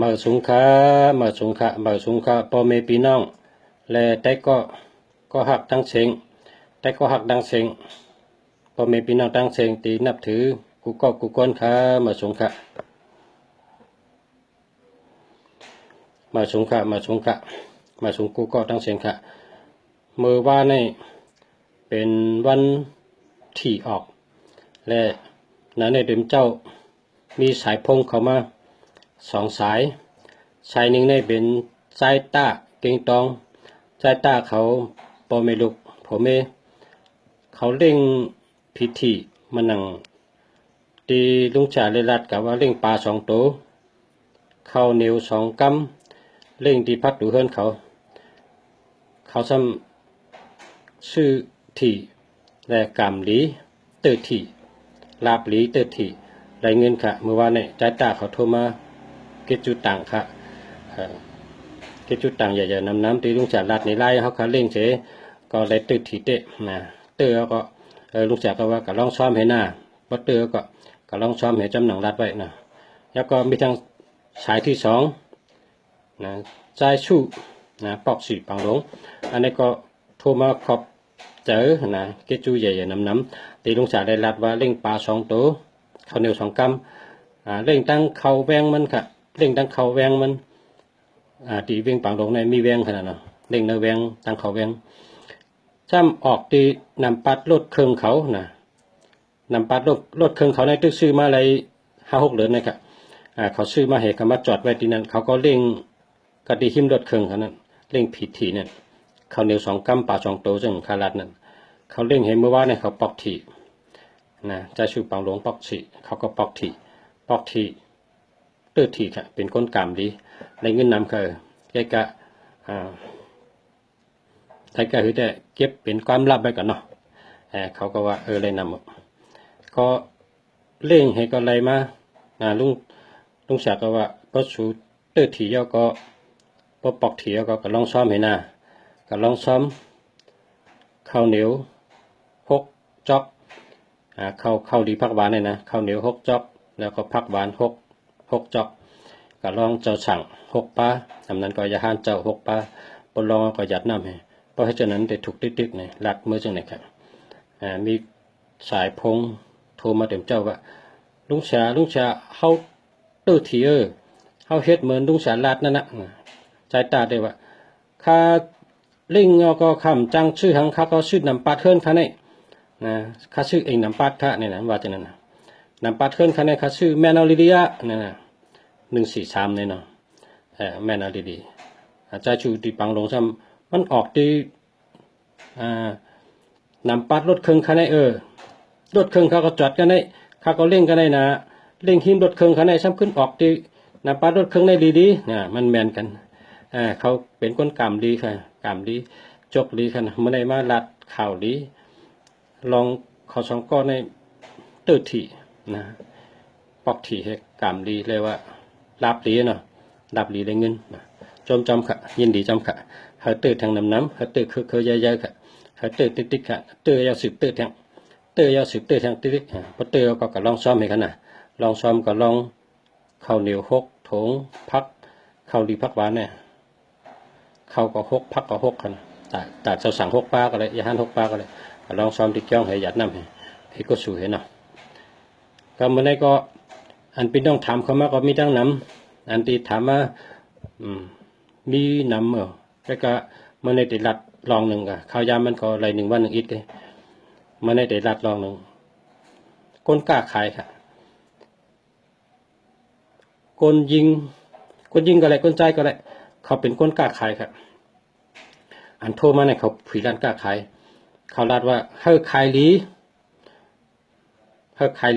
มาสุงค้าพ่อแม่พี่น้องและแต่ก็หักตั้งเสียงแต่ก็หักดังเสียงพ่อแม่พี่น้องตั้งเสียงตีนับถือกูก้นค้ามาสุงค้ากูก็ตั้งเสียงค่ะเมื่อว่านี่เป็นวันที่ออกและในเดือนเจ้ามีสายพงเข้ามา2 สายหนึ่งนี่เป็นสายต้าเก่งตองสายต้าเขาปอเมลุกผมเอเขาเร่งพิธีมานั่งตีลุงจ่าเลยรัดกับว่าเร่งปลา2 ตัวเข้าเหนียว2 กำเร่งตีพักดูเฮิรนเขาซ้ำชื่อที่และกำหลีเตอที่ลาบหลีเตอที่ได้เงินค่ะเมื่อวานเนี่ยใจตาเขาโทรมาเกจุตังค่ะเกจุตังใหญ่ๆน้ำตีลุงจ่าลัดในไล่เขาขาเร่งเฉก็เลยเตอที่เตะนะเตอก็ลุงจ่าก็ว่าก็ลองซ้อมให้หน้าบ่เตอก็ลองซ้อมให้จำหนังรัดไว้นะแล้วก็มีทางสายที่2นะใจชู้นะปอกสีปังหลงอันนี้ก็โทรมาขอบเจอนะเกจูใหญ่ๆน้ำตีลุงจ่าได้รัดว่าเร่งปลา2 ตัวข้าวเหนียว2 กำเร่งตั้งเขาแวงมันค่ะเร่งตั้งเขาแวงมันตีเวียงปังหลงในมีแวงขนาดนั้นเร่งในแวงตั้งเขาแวงจ้ำออกตีนำปัดลดเครื่องเขานะนำปัดลดเครื่องเขาในตึกซื้อมาอะไร5-6 เดือนนะครับเขาซื้อมาเหตุมาจอดไว้ที่นั้นเขาก็เร่งกระดิหิมลดเครื่องเขานั้นเร่งผิดทีนั่นข้าวเหนียว2 กำปลา2 ตัวซึ่งคารัดนั่นเขาเร่งเห็นเมื่อวานเนี่ยเขาปอกทีนะใจชูปังหลงปอกทีเขาก็ปอกทีตื้อทีค่ะเป็นคนกรรมดีในเงินนำคือแกกะไทยก็คือแต่เก็บเป็นความลับไว้ก่อนเนาะเขาก็ว่าเลยนำก็เร่งให้ก็เลยมาลุงศักดิ์ก็ว่าก็สูตื้อทีเยาก็ปอกทีเยาก็ลองซ้อมให้หน้าก็ลองซ้อมข้าวเหนียว6 จอกข้าวดีผักหวานเนี่ยนะข้าวเหนียว6 จอกแล้วก็ผักหวาน6 จอกก็ลองเจ้าสั่ง6 ปลาทำนั้นก็อย่าห้านเจ้า6 ปลาปนลองก็หยัดน้ำให้เพราะฉะนั้นได้ถูกติ๊กๆเนี่ยลัดมือจังไหนครับมีสายพงโทรมาเต็มเจ้าว่าลุงชาเฮาตื้อทีเฮาเฮ็ดเหมือนลุงชาลาดนั่นนะใจตาได้ว่าค่าลิงก็คำจังชื่อหังค่าก็ชื่อนำปาเทินค่านี่นะค่าชื่อเองนำปาดค่าเนี่ยนะว่าจังนั้นนะนำปาเทินค่านี่ค่าชื่อแมนอลิเดียเนี่ยนะ143เนี่ยเนาะแมนอลิเดียใจชูตีปังลงซ้ำมันออกตีนำปาดรถเครื่องค่านี่รถเครื่องเขาก็จอดกันได้เขาก็เร่งกันได้นะเร่งหิมรถเครื่องค่านี่ซ้ำขึ้นออกตีนำปาดรถเครื่องได้ดีๆเนี่ยมันแมนกันเขาเป็นคนกรรมดีค่ะกรรมดีจกดีค่ะเมื่อใดมาลัดข่าวดีลองเขา2 ก้อนในตื้อถี่นะปอกถี่ให้กรรมดีเลยว่ารับดีเนาะรับดีได้เงินจำค่ะยินดีจำค่ะเฮาตื้อทางน้ำเฮาตื้อคือเยอะๆค่ะเฮาตื้อติ๊กๆค่ะตื้อยาวสืบตื้อทางติ๊กพอตื้อก็ลองซ้อมให้กันนะลองซ้อมก็ลองข้าวเหนียว6 ถุงพักข้าวดีพักหวานเนี่ยข้าวก็6 พักก็6กันแต่เจ้าสั่ง6 ปลาก็เลยอย่าหัน6 ปลาก็เลยลองซ้อมที่เกี้ยงให้หยัดน้ำให้ก็สู้ให้เนาะก็เมื่อไรก็อันเป็นต้องถามเขามาก็มีตั้งน้ำอันที่ถามมามีน้ำแล้วก็เมื่อในติดรัดลองหนึ่งก็ข้าวยามมันก็อะไร1 วัน 1 อิดเลยเมื่อในติดรัดลองหนึ่งคนกล้าขายค่ะคนยิงก็เลยคนใจก็เลยเขาเป็นคนกล้าขายครับอันโทรมาเนี่ยเขาผีร้านกล้าขายเขาลาดว่าเฮ้ยขายลีค่ะเฮ้ยขา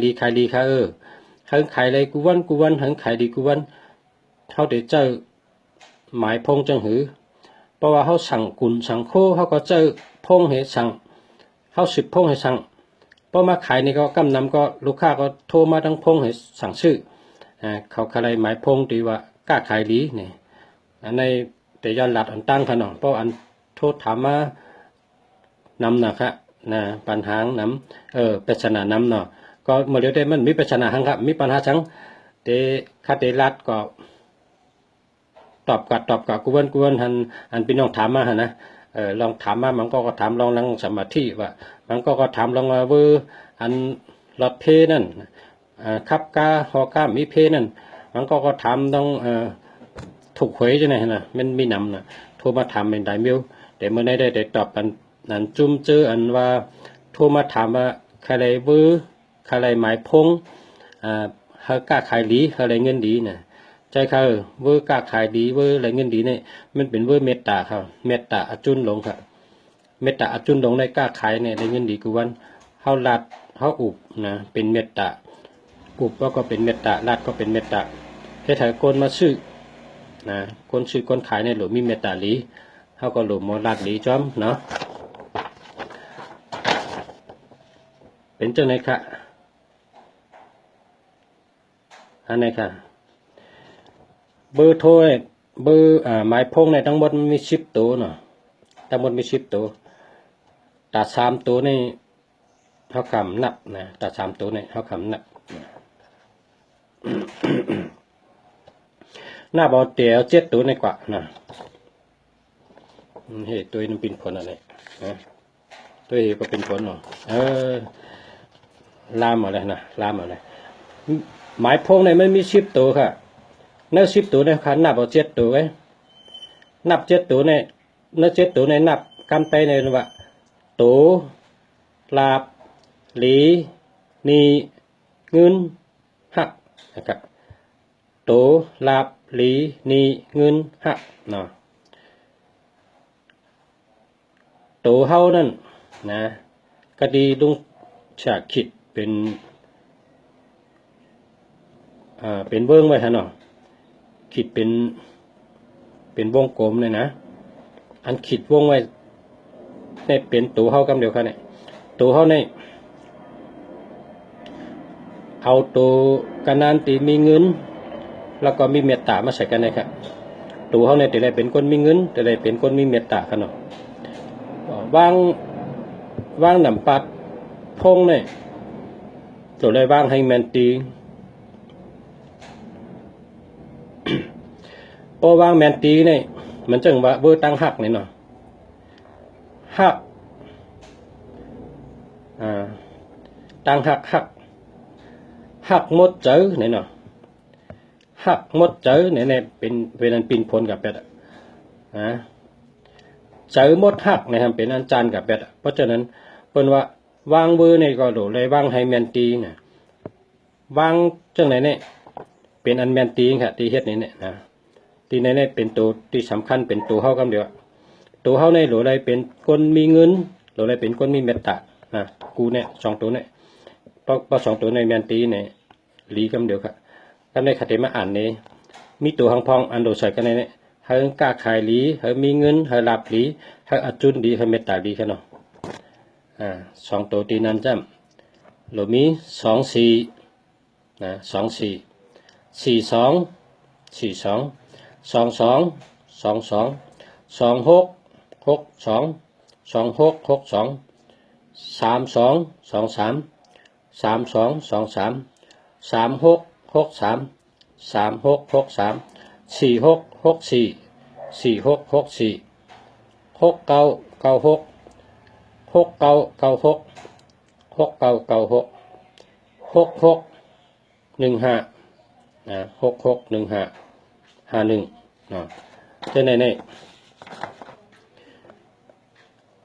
ยเลยกูวันเฮ้ยขายดีกูวันเขาเดี๋ยวเจอหมายพงจังหือเพราะว่าเขาสั่งกุนสั่งโคเขาก็เจอพงให้สั่งเขา10 พงให้สั่งพอมาขายนี่ก็กำนำก็ลูกค้าก็โทรมาทั้งพงให้สั่งซื้อเขาขายหมายพงตีว่ากล้าขายลีเนี่ยอันในแต่ย้อนหลัดอันตั้งขนาดเพราะอันโทษถามมานำนะครับนะปัญหาน้ำเป็นชนะน้ำเนาะก็เมื่อเดียวได้มันมีเป็นชนะหังครับมีปัญหาชังเตคาเตลัดก็ ตอบกับกูเวินหันพี่น้องถามมานะลองถามมามันก็ถามลองนั่งสมาธิว่ามันก็ถามลองว่าเวอร์อันหลอดเพนั่นคับกาฮอกามีเพนั่นมันก็ถามต้องถูกหวยจังไงนะมันมีนำนะโทรมาถามเป็นได้มิวแต่เมื่อได้ตอบอันจุ่มเจออันว่าโทรมาถามว่าใครเวอร์ใครหมายพงเฮากล้าขายดีเฮาอะไรเงินดีน่ะใจเขาเวอร์กล้าขายดีเวอร์อะไรเงินดีเนี่ยมันเป็นเวอร์เมตตาครับเมตตาอจุนลงครับเมตตาอจุนลงได้กล้าขายเนี่ยได้เงินดีกูวันเฮาลัดเฮาอุบนะเป็นเมตตาอุบก็เป็นเมตตาลัดก็เป็นเมตตาให้ถ่ายคนมาซื้อนะคนซื้อคนขายเนี่ยหรือมีเมตตาลีเฮาก็หรือมอลัดลีจ้อมเนาะเป็นเจ้าไหนคะอันไหนค่ะเบอร์โทรเบอร์หมายพงในทั้งหมดมี10ตัวเนาะทั้งหมดมี10ตัวแต่3ตัวนี่เท่าคำนับนะแต่3ตัวนี่เท่าคำนับหน้าบอลเตียว7ตัวในกว่านะเฮ้ยตัวนี้เป็นผลอะไรนะตัวนี้ก็เป็นผลเนาะลามอะไรนะลามอะไรหมายพงในไม่มี10ตัวค่ะเนื้อ10ตัวในขันนับเอา7ตัวไว้นับ7ตัวในเนื้อ7ตัวในนับกันไปในว่าตัวลาบหลีนีเงินหักนะครับตัวลาบหลีนีเงินหักเนาะตัวเฮานั่นนะก็ดีลุงฉากขิดเป็นเบื้องไว้ฮะเนาะขีดเป็นวงกลมเลยนะอันขีดวงไว้ในเป็นตัวเฮากำเดียวกันเนี่ยตัวเฮาเนี่ยเอาตัวกันนานตีมีเงินแล้วก็มีเมตตามาใส่กันนะครับตัวเฮาเนี่ยแต่ละเป็นคนมีเงินแต่ละเป็นคนมีเมตตากันเนาะวางหนำปัดพงเนี่ยตัวเลยวางให้แมนตีพอวางแมนตีเนี่ยมันจึงว่าเบอร์ตั้งหักเนี่ยเนาะหักตั้งหักหมดเจอเนี่ยเนาะหักหมดเจอเนี่ยเป็นเวลาปีนพลกับเป็ดเจอหมดหักนะครับเป็นอันจานกับเป็ดเพราะฉะนั้นเป็นว่าวางเบอร์เนี่ยก็ดูเลยวางให้แมนตีเนี่ยวางจังไหนเนี่ยเป็นอันแมนตีค่ะตีเฮ็ดนี่เนี่ยนะตีในเนี่ยเป็นตัวที่สำคัญเป็นตัวเฮาคำเดียวตัวเฮาในหรืออะไรเป็นคนมีเงินหรืออะไรเป็นคนมีเมตตานะกูเนี่ย2ตัวเนี่ยเพราะ2ตัวในแมนตีเนี่ยลีคำเดียวค่ะคำในคติมาอ่านเนี่ยมีตัวพองอันโดใส่กันในเนี่ยเฮากล้าขายลีเฮามีเงินเฮาหลับลีเฮาอจุนดีเฮาเมตตาดีค่ะเนาะ2ตัวตีนั้นจ้ำหรือมี24นะ42 66 เนาะเจ้าใน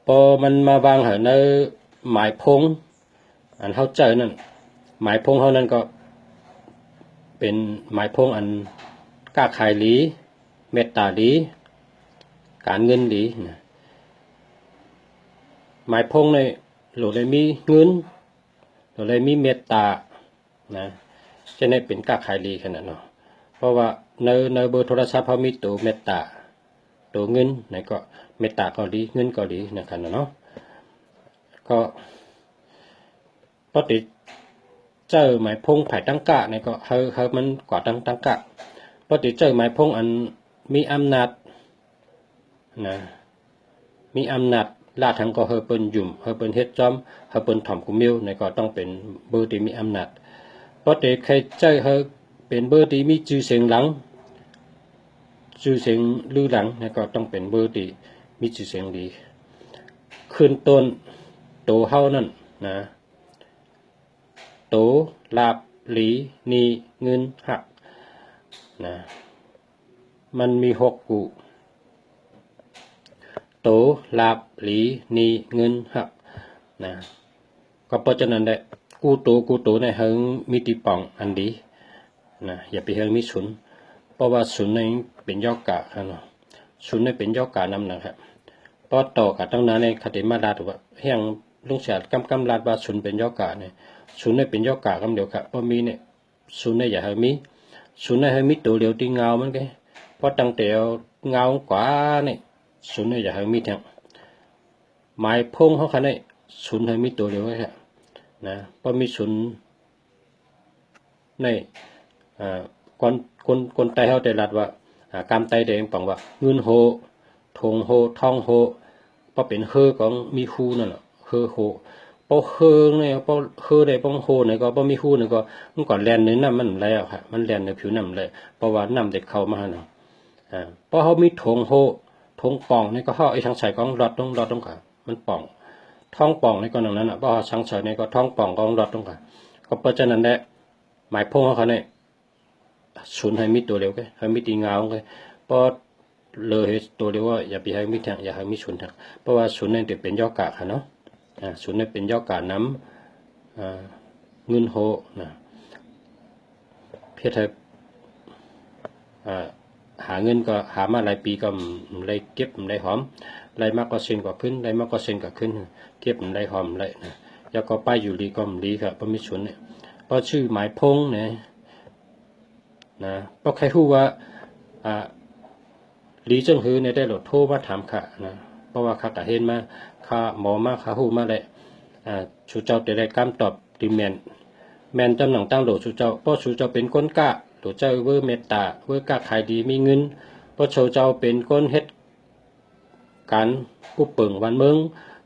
พอมันมาวางหาในหมายพงอันเฮาเจอนั่นหมายพงเฮานั่นก็เป็นหมายพงอันกล้าขายดีเมตตาดีการเงินดีนะหมายพงในหลุดเลยมีเงินหลุดเลยมีเมตตานะจะได้เป็นกล้าขายดีขนาดเนาะเพราะว่าในเบอร์โทรศัพท์เขามีตัวเมตตาตัวเงินไหนก็เมตตาก็ดีเงินก็ดีนะครับเนาะก็ปกติเจอหมายพงไผ่ตั้งกะเนี่ยก็เฮามันกว่าตั้งกะปกติเจอหมายพงอันมีอำนาจนะมีอำนาจลาดทั้งก็เฮาเปิ้นยุ่มเฮาเปิ้นเฮ็ดจอมเฮาเปิ้นถ่อมกุมิวเนี่ยก็ต้องเป็นเบอร์ที่มีอำนาจปกติใครเจอเฮาเป็นเบอร์ที่มีชื่อเสียงหลัง ชื่อเสียงลือหลังเนี่ยก็ต้องเป็นเบอร์ที่มีชื่อเสียงดีขึ้นต้นโตเฮานั่นนะโตลาบหลีนีเงินหักนะมันมี6กูโตลาบหลีนีเงินหักนะก็เพราะฉะนั้นแหละกูโตในเฮิงมีตีป่องอันดีนะอย่าไปเฮิงมีศูนย์เพราะว่าศูนย์ในเป็นยอกะครับเนาะศูนย์ในเป็นยอกะนำนะครับพอต่อกับตั้งนั้นในคติมาลาถือว่าเฮียงลุงเสียกำลาดว่าศูนย์เป็นยอกะเนี่ยศูนย์ในเป็นยอกะคำเดียวครับพอมีเนี่ยศูนย์ในอย่าเฮิงมีศูนย์ในเฮิงมีตัวเดียวตีเงามันก็เพราะตั้งแต่เงากว่าเนี่ยศูนย์ในอย่าเฮิงมีทั้งหมายพงเขาคันเนี่ยศูนย์เฮิงมีตัวเดียวแค่นะพอมีศูนย์ในคนไตเขาได้รัดว่ากรรมไตแดงปังว่าเงินโหทงโหทองโหพอเป็นเฮอของมีฮูนั่นแหละเฮอโหพอเฮอเนี่ยพอเฮอได้ป้องโหเนี่ยก็พอมีฮูเนี่ยก็มันก่อนแลนในน้ำมันแล้วค่ะมันแลนในผิวน้ำเลยเพราะว่าน้ำเด็กเข้ามาเนาะพอเขามีทงโหทงป่องนี่ก็เขาไอ้ช่างใส่ของหลอดต้องค่ะมันป่องท้องป่องในก็ดังนั้นอ่ะเพราะช่างใส่ในก็ท้องป่องของหลอดต้องค่ะก็เพราะฉะนั้นแหละหมายพงเขาเนี่ยศูนย์ให้มีตัวเร็วก็ให้มีตีเงาก็เพราะเลยตัวเร็วว่าอย่าไปให้มีทางอย่าให้มีศูนย์ทางเพราะว่าศูนย์นั่นเป็นย่อกะค่ะเนาะศูนย์นั่นเป็นย่อกะน้ำเงินโหนะเพื่อหาเงินก็หามาหลายปีก็เลยเก็บเลยหอมเลยมากก็เซ็นก็ขึ้นเลยมากก็เซ็นก็ขึ้นเก็บเลยหอมเลยนะแล้วก็ป้ายอยู่ดีก็ดีครับเพราะมีศูนย์เนี่ยเพราะชื่อหมายพงเนี่ยนะเพราะใครรู้ว่าหลีเจิ้งฮือในได้หลดโทรมาถามข้านะเพราะว่าข้ากะเห็นมาข้าหมอมาข้าหูมาเลยชูเจ้าได้คำตอบดีแมนจำหนังตั้งโหลชูเจ้าเพราะชูเจ้าเป็นก้นกะโหลเจ้าเวอร์เมตตาเวอร์กะขายดีมีเงินเพราะชูเจ้าเป็นก้นเฮ็ดการกู้เปิงวันเมือง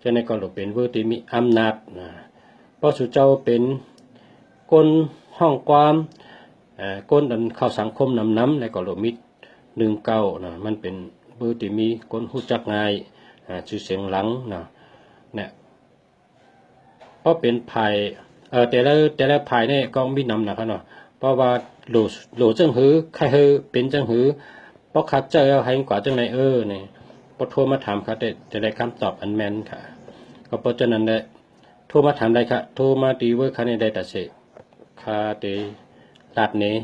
จะในก็หลเป็นเวอร์ที่มีอำนาจนะเพราะชูเจ้าเป็นก้นห้องความก้นดันเข้าสังคมน้ำในก็หลมิด19นะมันเป็นเบอร์ที่มีก้นหูจักง่ายชื่อเสียงหลังนะเนี่ยเพราะเป็นภายแต่ละภายเนี่ยก็มีนำนะครับเนาะเพราะว่าโหลจังหือใครเฮอเป็นจังหือเพราะคัดเจอให้กว่าจังไหนเนี่ยพอโทรมาถามครับจะได้คำตอบอันแมนค่ะก็เพราะฉะนั้นได้โทรมาถามได้ค่ะโทรมาตีเวอร์คันได้แต่เสกค่าตีลาดนี้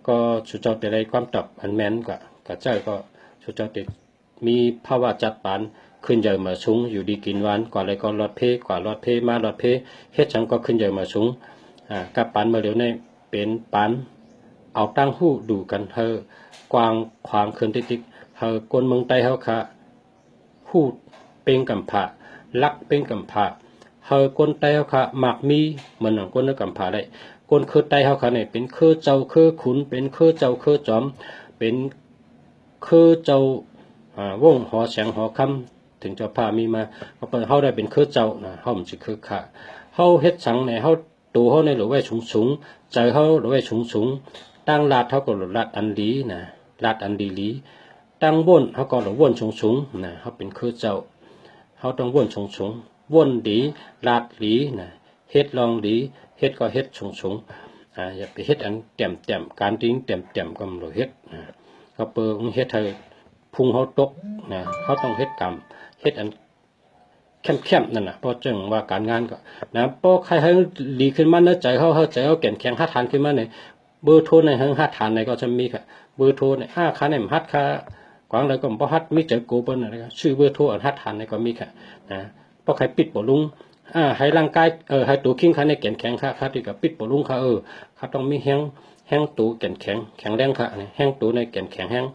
ก็สุเจ้าจะได้ความตอบอันแมนกว่ากับเจ้าก็สุเจ้าติดมีภาวะจัดปานขึ้นใหญ่มาสูงอยู่ดีกินหวานกว่าอะไรก็รอดเพกว่า รอดเพมารอดเพเฮ็ดจังก็ขึ้นใหญ่มาสูงกับปานมาเหลียวในเป็นปานเอาตั้งหู้ดูกันเธอกวางขวางเคินติติกเธอกนเมืองใต้เฮาค่ะหู้เป็นกำผาลักเป็นกำผาเธอกนใต้เฮาค่ะหมากมีเหมือนหนังกนนึกกำผาได้คนคือไตเฮาเขาเนี่ยเป็นคือเจ้าคือขุนเป็นคือเจ้าคือจอมเป็นคือเจ้าวงหอแสงหอคำถึงเจ้าพามีมาเขาเป็นเฮาได้เป็นคือเจ้านะเฮามันสิคือข้าเฮาเฮ็ดสังเนี่ยเฮาตัวเฮาในหรือไว้สูงใจเฮาหรือไว้สูงตั้งลาดเฮาก็ลาดอันดีนะลาดอันดีลีตั้งว่นเฮาก็หรือว่นสูงนะเฮาเป็นคือเจ้าเฮาต้องว่นสูงว่นดีลาดลีนะเฮ็ดลองดีเฮ็ดก็เฮ็ดสูงอย่าไปเฮ็ดอันเต็มการดิ้งเต็มก็บ่เฮ็ดก็เปิงเฮ็ดให้พุงเฮาตกนะเฮาต้องเฮ็ดกรรมเฮ็ดอันเข้มนั่นน่ะเพราะจังว่าการงานก็นะพอใครให้ดีขึ้นมาเนื้อใจเฮาใจเฮาแข็งหัดทานขึ้นมาเนี่ยเบอร์โทรในหัดทานในก็จะมีค่ะเบอร์โทรในค่าในหัดค่ากวางแล้วก็บ่ฮัดมีเจอกูเปิ้นนะครับชื่อเบอร์โทรอันฮัดทานในก็มีค่ะนะพอใครปิดบ่ลุงให้ร่างกายให้ตัวขิงในแข็งค่ะที่กับปิดบ่ลุงค่ะเขาต้องมีแห้งตัวแข็งแรงค่ะแห้งตัวในแข็งแห้ง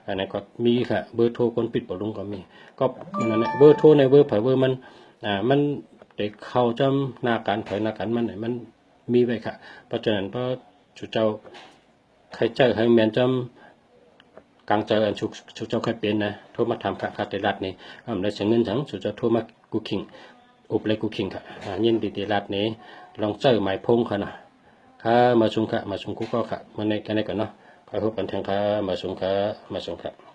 อันนี้ก็มีค่ะเบอร์โทรคนปิดบ่ลุงก็มีก็นั่นแหละเบอร์โทรในเบอร์เผยเบอร์มันเด็กเข้าจำหน้าการเผยหน้าการมันมีไว้ค่ะเพราะฉะนั้นพอจุเจ้าใครเจอให้แมนจำกลางเจออันจุเจ้าใครเป็นนะโทรมาทำค่ะคาเตลัดนี่ได้เสียเงินจังจุเจ้าโทรมากูคิงอุบเลยกูคิงค่ะยินดีเตลัดนี้ลองเจอหมายพงค่ะนะค่ะมาชุมค่ะมาชุมกูก็ค่ะมาในกันได้กันเนาะข I hope กันทางค่ะมาส่งค่ะมาส่งค่ะ